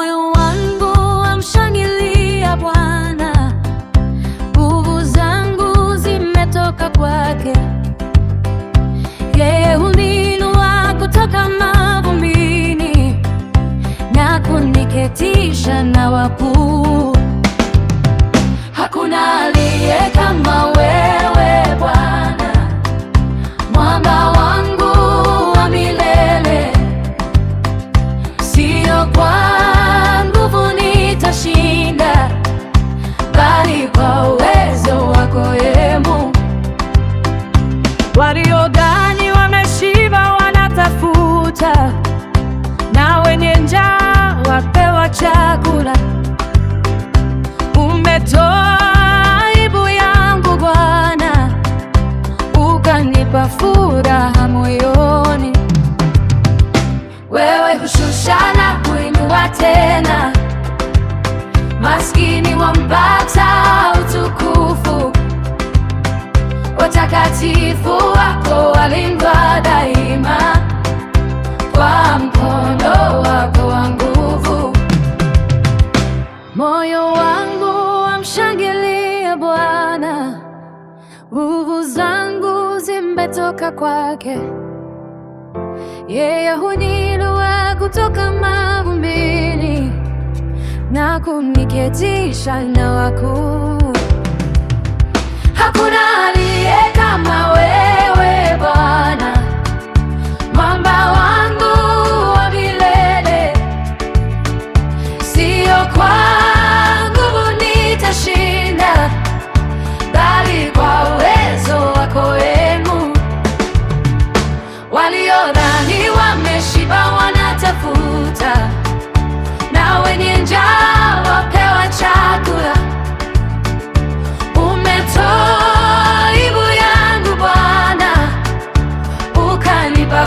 Moyo wangu wamshangilia Bwana, nguvu zangu zimetoka kwake. Yeye huniinua kutoka mavumbini na kuniketisha na wakuu. Hakuna aliye kama wewe Bwana, mwamba wangu wa milele. Sio kwa nguvu nitashinda, bali kwa uwezo wako Mungu. Waliodhani wameshiba wanatafuta, na wenye njaa wapewa chakula. Umetoa aibu yangu Bwana, ukanipa furaha moyoni. Wewe hushusha na kuinua tena, maskini wampata utukufu. Watakatifu wako walindwa daima kwa mkono wako wa nguvu. Moyo wangu wamshangilia Bwana, nguvu zangu zimetoka kwake. Yeye huniinua kutoka mavumbini na kuniketisha na wakuu. Hakuna aliye kama wewe Bwana, mwamba wangu wa milele. Sio kwa nguvu nitashinda, bali kwa uwezo wako Mungu. Waliodhani wameshiba wanatafuta, na wenye njaa wapewa chakula. Umetoa aibu yangu Bwana, ukanipa